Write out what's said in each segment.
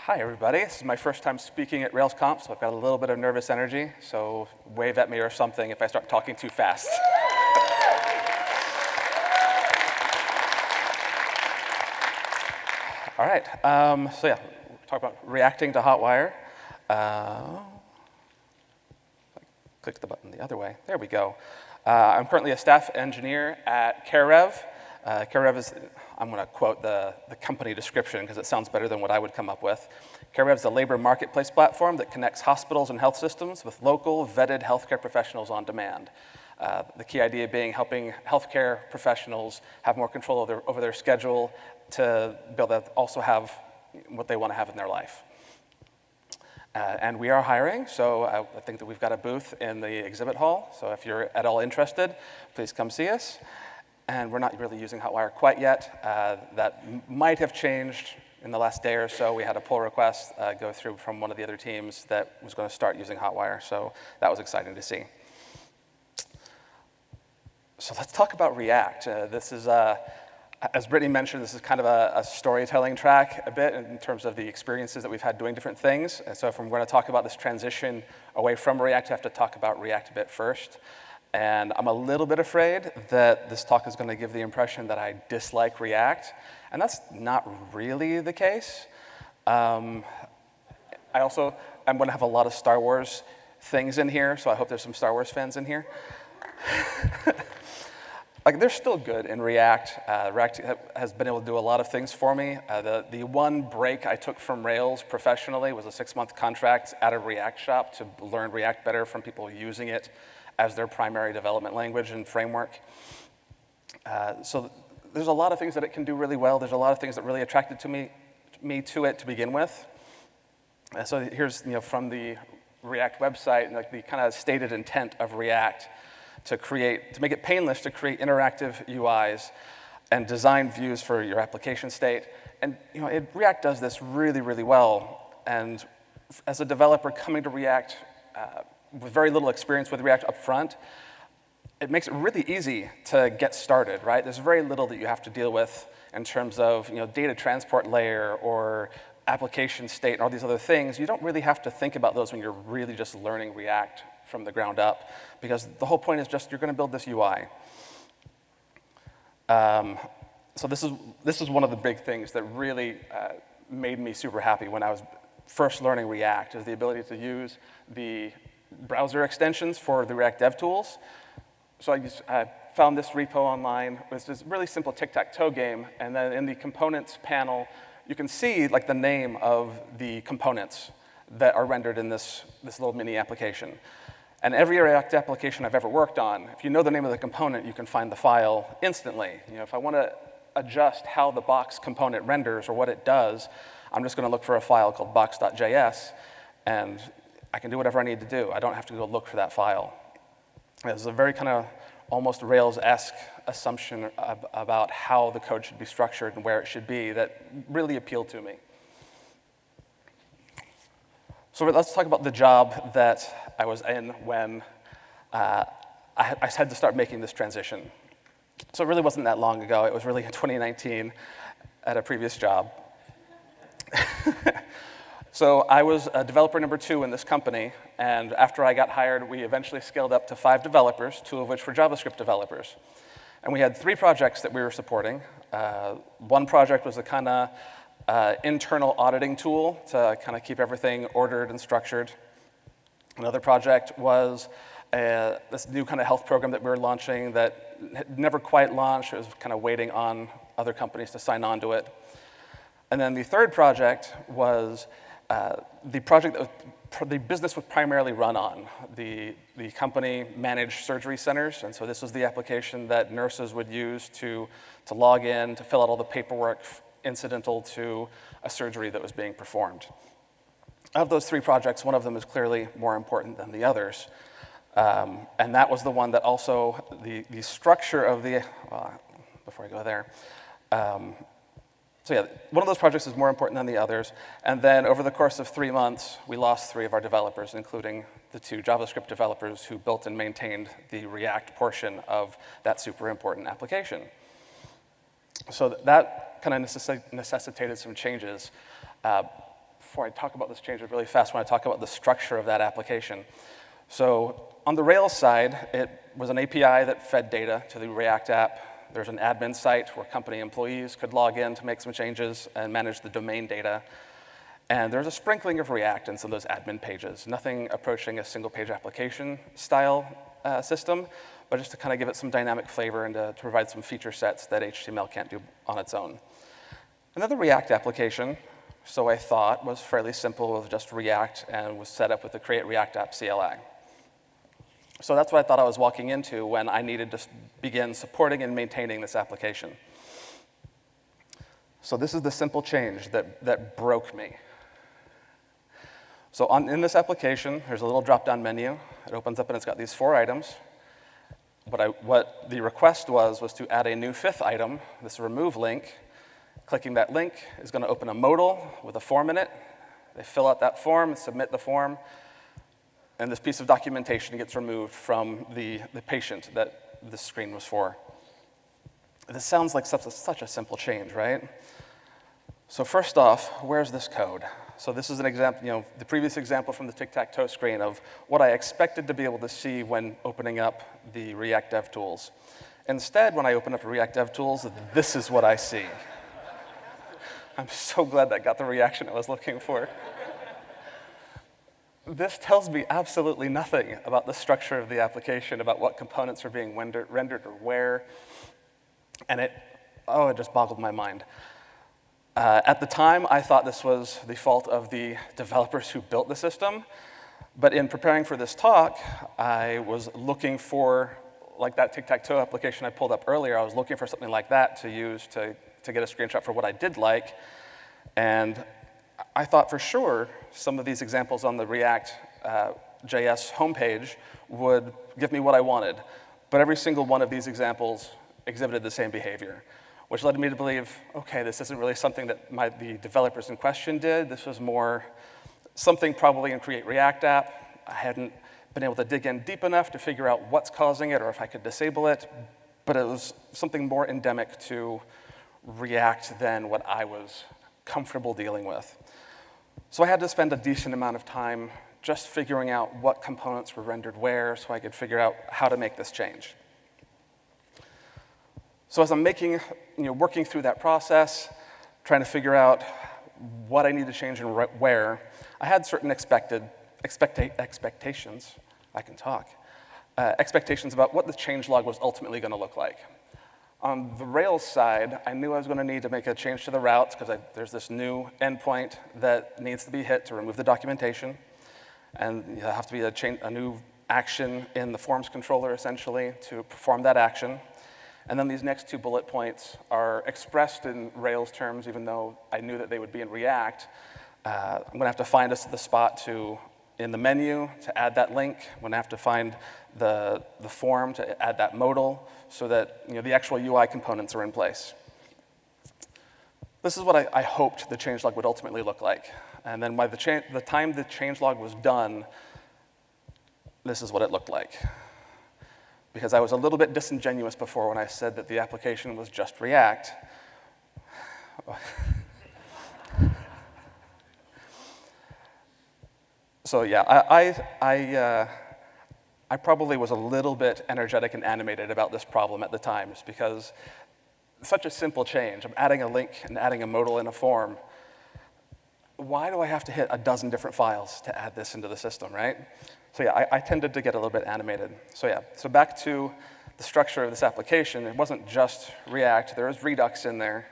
Hi, everybody. This is my first time speaking at RailsConf, so I've got a little bit of nervous energy, so wave at me or something if I start talking too fast. All right, so yeah, we'll talk about reacting to Hotwire. Click the button the other way. There we go. I'm currently a staff engineer at CareRev. CareRev is, I'm going to quote the company description because it sounds better than what I would come up with. CareRev is a labor marketplace platform that connects hospitals and health systems with local, vetted healthcare professionals on demand. The key idea being helping healthcare professionals have more control over their schedule to be able to also have what they want to have in their life. And we are hiring, so I think that we've got a booth in the exhibit hall. So if you're at all interested, please come see us. And we're not really using Hotwire quite yet. That might have changed in the last day or so. We had a pull request go through from one of the other teams that was going to start using Hotwire, so that was exciting to see. So let's talk about React. This is, as Brittany mentioned, this is kind of a storytelling track a bit in terms of the experiences that we've had doing different things. And so if I'm going to talk about this transition away from React, I have to talk about React a bit first. And I'm a little bit afraid that this talk is going to give the impression that I dislike React, and that's not really the case. I also am going to have a lot of Star Wars things in here, so I hope there's some Star Wars fans in here. Like, they're still good in React. React has been able to do a lot of things for me. The one break I took from Rails professionally was a 6-month contract at a React shop to learn React better from people using it as their primary development language and framework. So there's a lot of things that it can do really well. There's a lot of things that really attracted me to it to begin with. So here's from the React website, and the kind of stated intent of React to make it painless to create interactive UIs and design views for your application state. And React does this really, really well. And as a developer coming to React with very little experience with React up front, it makes it really easy to get started, right? There's very little that you have to deal with in terms of data transport layer or application state and all these other things. You don't really have to think about those when you're really just learning React from the ground up, because the whole point is just you're going to build this UI. So this is one of the big things that really made me super happy when I was first learning React, is the ability to use the browser extensions for the React DevTools. So I found this repo online. It was this really simple tic-tac-toe game, and then in the components panel, you can see the name of the components that are rendered in this little mini application. And every React application I've ever worked on, if you know the name of the component, you can find the file instantly. If I want to adjust how the box component renders or what it does, I'm just going to look for a file called box.js, and I can do whatever I need to do. I don't have to go look for that file. It's a very kind of almost Rails-esque assumption about how the code should be structured and where it should be that really appealed to me. So let's talk about the job that I was in when I had to start making this transition. So it really wasn't that long ago. It was really in 2019 at a previous job. So I was a developer number 2 in this company, and after I got hired, we eventually scaled up to 5 developers, 2 of which were JavaScript developers. And we had 3 projects that we were supporting. One project was a kind of internal auditing tool to kind of keep everything ordered and structured. Another project was this new kind of health program that we were launching that had never quite launched. It was kind of waiting on other companies to sign on to it. And then the third project was the project that the business was primarily run on. The company managed surgery centers, and so this was the application that nurses would use to log in, to fill out all the paperwork incidental to a surgery that was being performed. Of those 3 projects, one of them is clearly more important than the others. And that was the one that also, the structure of the, before I go there, so yeah, one of those projects is more important than the others. And then over the course of 3 months, we lost 3 of our developers, including the 2 JavaScript developers who built and maintained the React portion of that super important application. So that kind of necessitated some changes. before I talk about this change really fast, when I talk about the structure of that application. So on the Rails side, it was an API that fed data to the React app. There's an admin site where company employees could log in to make some changes and manage the domain data. And there's a sprinkling of React in some of those admin pages, nothing approaching a single-page application style system, but just to kind of give it some dynamic flavor and to provide some feature sets that HTML can't do on its own. Another React application, so I thought, was fairly simple with just React and was set up with the create React app CLI. So that's what I thought I was walking into when I needed to begin supporting and maintaining this application. So this is the simple change that broke me. So in this application, there's a little drop-down menu. It opens up and it's got these 4 items. What the request was to add a new 5th item, this remove link. Clicking that link is going to open a modal with a form in it. They fill out that form, submit the form, and this piece of documentation gets removed from the patient that this screen was for. This sounds like such a simple change, right? So first off, where's this code? So this is an example, the previous example from the tic-tac-toe screen of what I expected to be able to see when opening up the React DevTools. Instead, when I open up React DevTools, this is what I see. I'm so glad that got the reaction I was looking for. This tells me absolutely nothing about the structure of the application, about what components are being rendered or where, and it just boggled my mind. At the time, I thought this was the fault of the developers who built the system, but in preparing for this talk, I was looking for, like that tic-tac-toe application I pulled up earlier, I was looking for something like that to use to get a screenshot for what I did like, and I thought for sure some of these examples on the React JS homepage would give me what I wanted, but every single one of these examples exhibited the same behavior, which led me to believe, okay, this isn't really something that the developers in question did. This was more something probably in Create React app. I hadn't been able to dig in deep enough to figure out what's causing it or if I could disable it, but it was something more endemic to React than what I was comfortable dealing with. So I had to spend a decent amount of time just figuring out what components were rendered where so I could figure out how to make this change. So as I'm working through that process, trying to figure out what I need to change and where, I had certain expectations, I can talk, expectations about what the changelog was ultimately going to look like. On the Rails side, I knew I was going to need to make a change to the routes because there's this new endpoint that needs to be hit to remove the documentation. And there have to be a new action in the forms controller, essentially, to perform that action. And then these next 2 bullet points are expressed in Rails terms, even though I knew that they would be in React. I'm going to have to find the spot in the menu to add that link. I'm going to have to find the form to add that modal so that the actual UI components are in place. This is what I hoped the changelog would ultimately look like. And then by the time the changelog was done, this is what it looked like. Because I was a little bit disingenuous before when I said that the application was just React. So yeah, I probably was a little bit energetic and animated about this problem at the time, just because such a simple change. I'm adding a link and adding a modal in a form. Why do I have to hit a dozen different files to add this into the system, right? So yeah, I tended to get a little bit animated. So back to the structure of this application. It wasn't just React. There was Redux in there.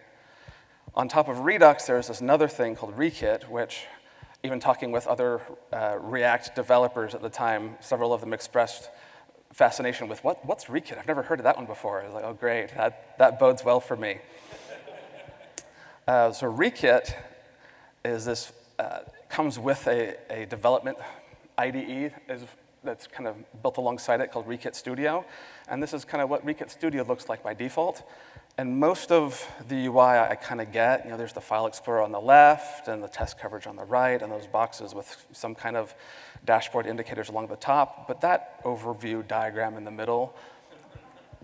On top of Redux, there's this another thing called Rekit, which even talking with other React developers at the time, several of them expressed fascination with, what's Rekit? I've never heard of that one before. I was like, oh, great. That bodes well for me. So Rekit is this, comes with a development IDE that's kind of built alongside it called Rekit Studio. And this is kind of what Rekit Studio looks like by default. And most of the UI I kind of get, there's the file explorer on the left and the test coverage on the right and those boxes with some kind of dashboard indicators along the top. But that overview diagram in the middle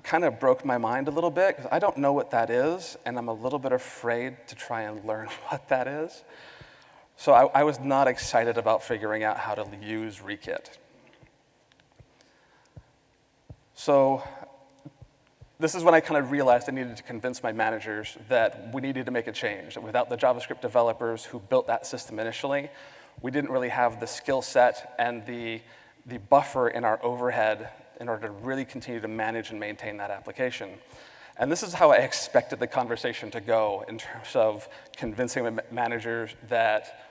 kind of broke my mind a little bit because I don't know what that is and I'm a little bit afraid to try and learn what that is. So I was not excited about figuring out how to use Rekit. So this is when I kind of realized I needed to convince my managers that we needed to make a change. That without the JavaScript developers who built that system initially, we didn't really have the skill set and the buffer in our overhead in order to really continue to manage and maintain that application. And this is how I expected the conversation to go in terms of convincing the managers that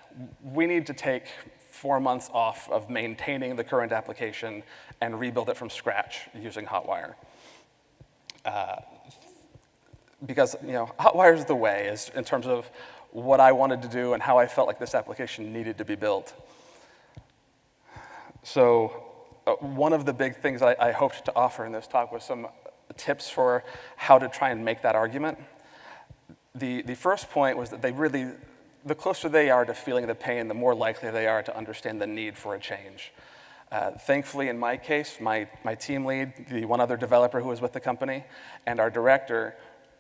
we need to take 4 months off of maintaining the current application and rebuild it from scratch using Hotwire. Because Hotwire is the way in terms of what I wanted to do and how I felt like this application needed to be built. So one of the big things I hoped to offer in this talk was some tips for how to try and make that argument. The first point was that the closer they are to feeling the pain, the more likely they are to understand the need for a change. Thankfully, in my case, my team lead, the one other developer who was with the company, and our director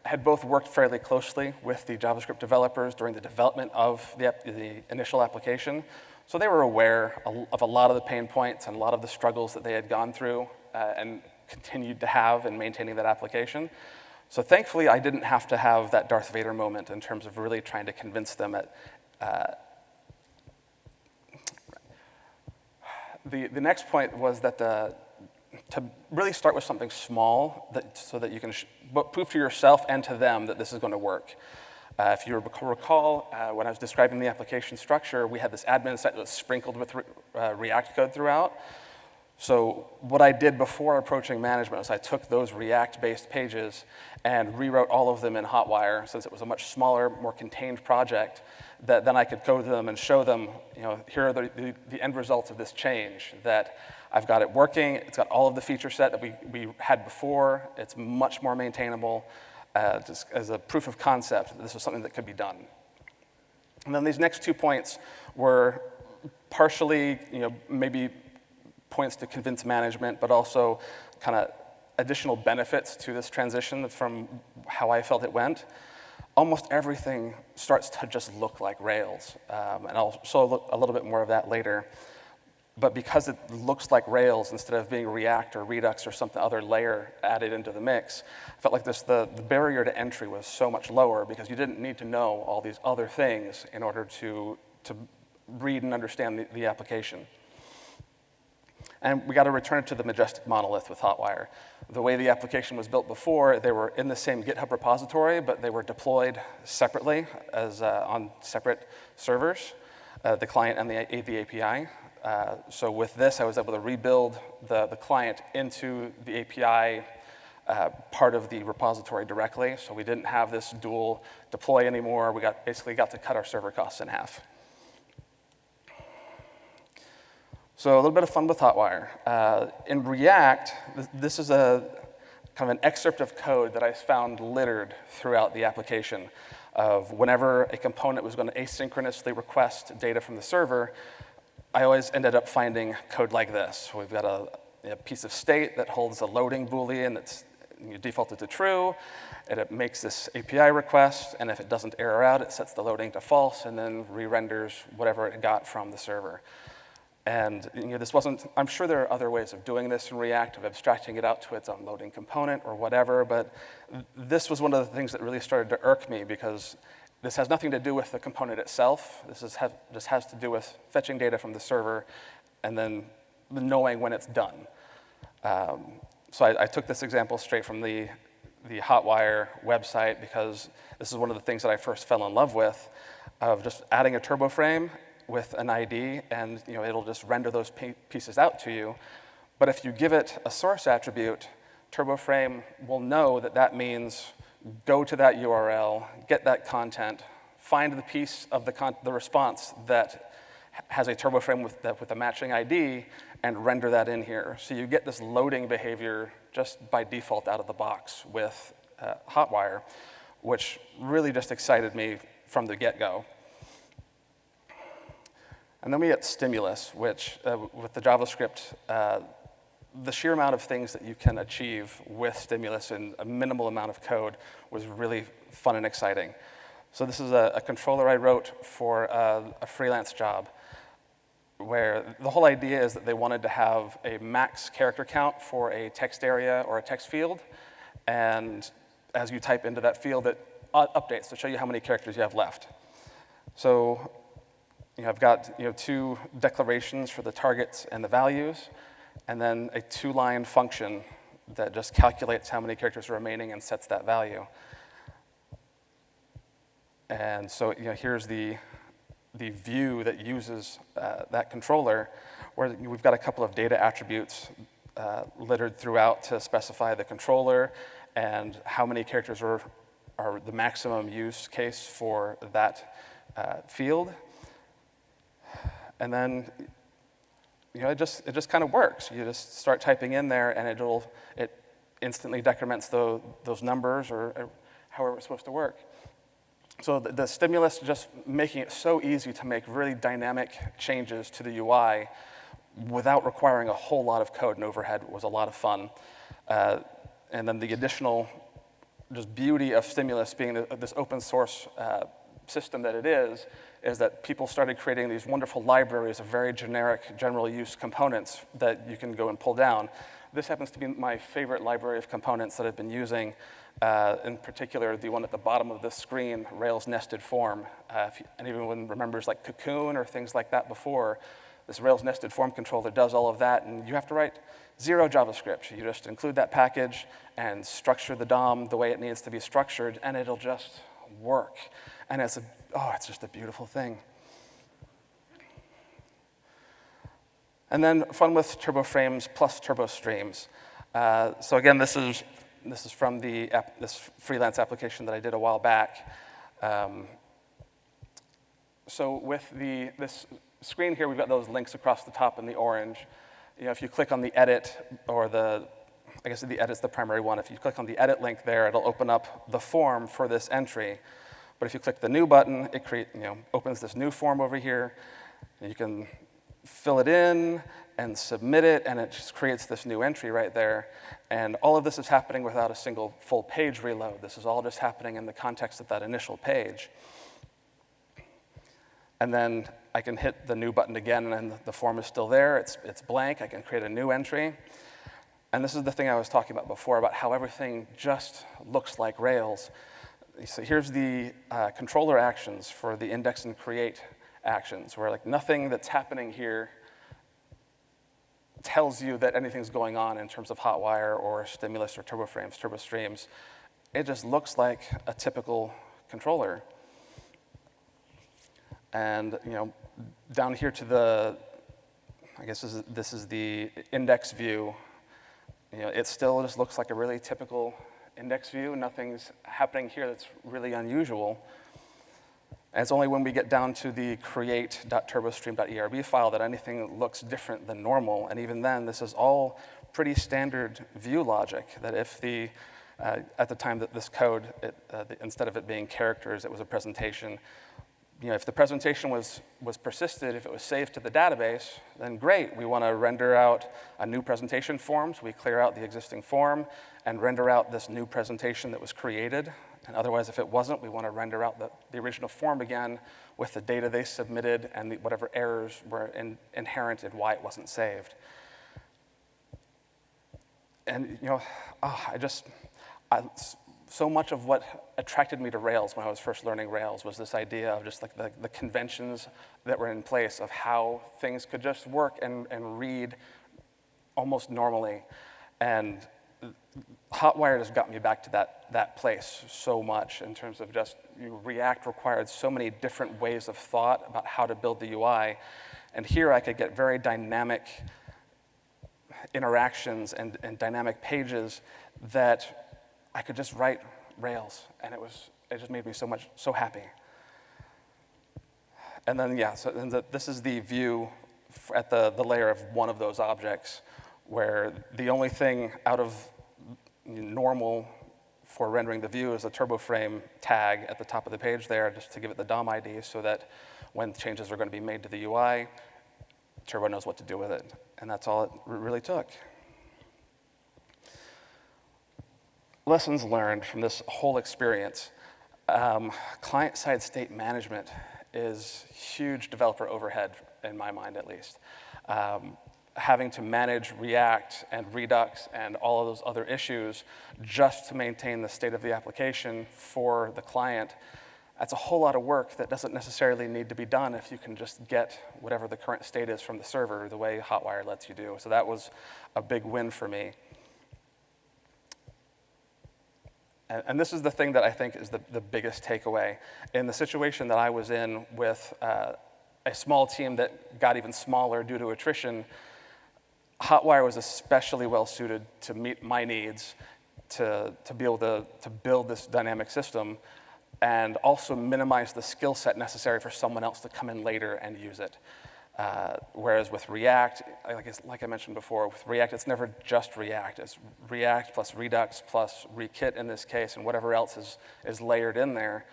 had both worked fairly closely with the JavaScript developers during the development of the initial application. So they were aware of a lot of the pain points and a lot of the struggles that they had gone through and continued to have in maintaining that application. So thankfully, I didn't have to have that Darth Vader moment in terms of really trying to convince them the next point was that to really start with something small so that you can prove to yourself and to them that this is going to work. If you recall, when I was describing the application structure, we had this admin site that was sprinkled with React code throughout. So what I did before approaching management was I took those React-based pages and rewrote all of them in Hotwire, since it was a much smaller, more contained project, that then I could go to them and show them, here are the end results of this change, that I've got it working, it's got all of the feature set that we had before, it's much more maintainable, just as a proof of concept that this was something that could be done. And then these next 2 points were partially, maybe points to convince management, but also kind of additional benefits to this transition from how I felt it went. Almost everything starts to just look like Rails, and I'll show a little bit more of that later. But because it looks like Rails instead of being React or Redux or some other layer added into the mix, I felt like the barrier to entry was so much lower because you didn't need to know all these other things in order to read and understand the application. And we got to return it to the majestic monolith with Hotwire. The way the application was built before, they were in the same GitHub repository, but they were deployed separately as on separate servers, the client and the API. So with this, I was able to rebuild the client into the API part of the repository directly. So we didn't have this dual deploy anymore. We basically got to cut our server costs in half. So a little bit of fun with Hotwire. In React, this is a kind of an excerpt of code that I found littered throughout the application of whenever a component was going to asynchronously request data from the server, I always ended up finding code like this. We've got a piece of state that holds a loading Boolean that's defaulted to true, and it makes this API request, and if it doesn't error out, it sets the loading to false, and then re-renders whatever it got from the server. And this wasn't, I'm sure there are other ways of doing this in React, of abstracting it out to its own loading component or whatever, but this was one of the things that really started to irk me because this has nothing to do with the component itself. This just has to do with fetching data from the server and then knowing when it's done. So I took this example straight from the Hotwire website because this is one of the things that I first fell in love with, of just adding a turbo frame with an ID, and it'll just render those pieces out to you. But if you give it a source attribute, TurboFrame will know that that means go to that URL, get that content, find the piece of the response that has a TurboFrame with a matching ID, and render that in here. So you get this loading behavior just by default out of the box with Hotwire, which really just excited me from the get-go. And then we get stimulus, which with the JavaScript, the sheer amount of things that you can achieve with stimulus in a minimal amount of code was really fun and exciting. So this is a controller I wrote for a freelance job, where the whole idea is that they wanted to have a max character count for a text area or a text field, and as you type into that field, it updates to show you how many characters you have left. So I've got 2 declarations for the targets and the values, and then a 2-line function that just calculates how many characters are remaining and sets that value. And so here's the view that uses that controller, where we've got a couple of data attributes littered throughout to specify the controller and how many characters are the maximum use case for that field. And then it just kind of works. You just start typing in there, and it instantly decrements those numbers or however it's supposed to work. So the stimulus just making it so easy to make really dynamic changes to the UI without requiring a whole lot of code and overhead was a lot of fun. And then the additional just beauty of Stimulus being this open source system that it is that people started creating these wonderful libraries of very generic, general use components that you can go and pull down. This happens to be my favorite library of components that I've been using, in particular, the one at the bottom of this screen, Rails nested form. If anyone remembers like Cocoon or things like that before, this Rails nested form controller does all of that, and you have to write 0 JavaScript. You just include that package and structure the DOM the way it needs to be structured, and it'll just work. And it's just a beautiful thing. And then fun with turbo frames plus turbo streams. So again, this is from this freelance application that I did a while back. So with this screen here, we've got those links across the top in the orange. If you click on the edit, or I guess the edit's the primary one. If you click on the edit link there, it'll open up the form for this entry. But if you click the new button, it opens this new form over here. And you can fill it in and submit it, and it just creates this new entry right there. And all of this is happening without a single full page reload. This is all just happening in the context of that initial page. And then I can hit the new button again, and the form is still there. It's blank. I can create a new entry. And this is the thing I was talking about before, about how everything just looks like Rails. So here's the controller actions for the index and create actions, where nothing that's happening here tells you that anything's going on in terms of Hotwire or Stimulus or turbo frames, turbo streams. It just looks like a typical controller. And down here to I guess this is the index view. It still just looks like a really typical index view. Nothing's happening here that's really unusual. And it's only when we get down to the create.turbostream.erb file that anything looks different than normal. And even then, this is all pretty standard view logic, that if at the time that this code, instead of it being characters, it was a presentation. If the presentation was persisted, if it was saved to the database, then great. We want to render out a new presentation form, so we clear out the existing form and render out this new presentation that was created. And otherwise, if it wasn't, we want to render out the original form again with the data they submitted and whatever errors were inherent in why it wasn't saved. And so much of what attracted me to Rails when I was first learning Rails was this idea of just the conventions that were in place of how things could just work and read almost normally. And Hotwire has got me back to that place so much in terms of just React required so many different ways of thought about how to build the UI. And here I could get very dynamic interactions and dynamic pages that I could just write Rails, and it just made me so happy. And then this is the view at the layer of one of those objects, where the only thing out of normal for rendering the view is a turbo frame tag at the top of the page there, just to give it the DOM ID, so that when changes are going to be made to the UI, Turbo knows what to do with it. And that's all it really took. Lessons learned from this whole experience. Client-side state management is huge developer overhead, in my mind at least. Having to manage React and Redux and all of those other issues just to maintain the state of the application for the client, that's a whole lot of work that doesn't necessarily need to be done if you can just get whatever the current state is from the server the way Hotwire lets you do. So that was a big win for me. And this is the thing that I think is the biggest takeaway. In the situation that I was in with a small team that got even smaller due to attrition, Hotwire was especially well suited to meet my needs, to be able to build this dynamic system, and also minimize the skill set necessary for someone else to come in later and use it. Whereas with React, like I mentioned before, with React, it's never just React. It's React plus Redux plus Rekit in this case, and whatever else is layered in there.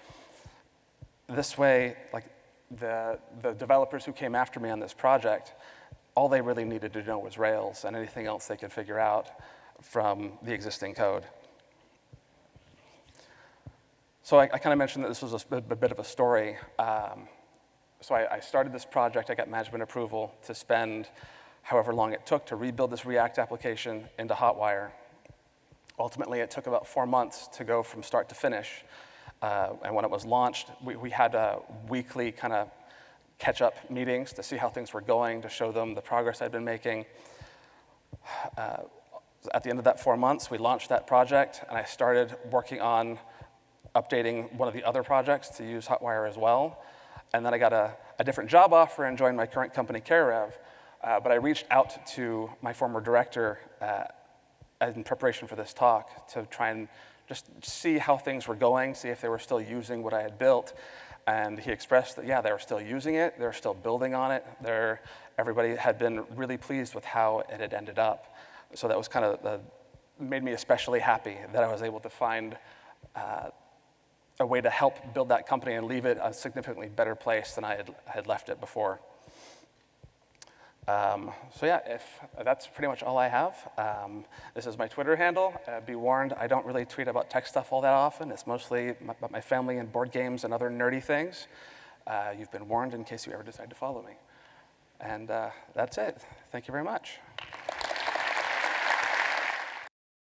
This way, like the developers who came after me on this project, all they really needed to know was Rails, and anything else they could figure out from the existing code. So I kind of mentioned that this was a bit of a story. So I started this project, I got management approval to spend however long it took to rebuild this React application into Hotwire. Ultimately, it took about 4 months to go from start to finish. And when it was launched, we had weekly kind of catch-up meetings to see how things were going, to show them the progress I'd been making. At the end of that 4 months, we launched that project, and I started working on updating one of the other projects to use Hotwire as well. And then I got a different job offer and joined my current company, CareRev. But I reached out to my former director in preparation for this talk to try and just see how things were going, see if they were still using what I had built. And he expressed that, yeah, they were still using it, they were still building on it. Everybody had been really pleased with how it had ended up. So that was kind of made me especially happy that I was able to find a way to help build that company and leave it a significantly better place than I had left it before. So yeah, that's pretty much all I have. This is my Twitter handle. Be warned, I don't really tweet about tech stuff all that often. It's mostly about my family and board games and other nerdy things. You've been warned in case you ever decide to follow me. And that's it. Thank you very much.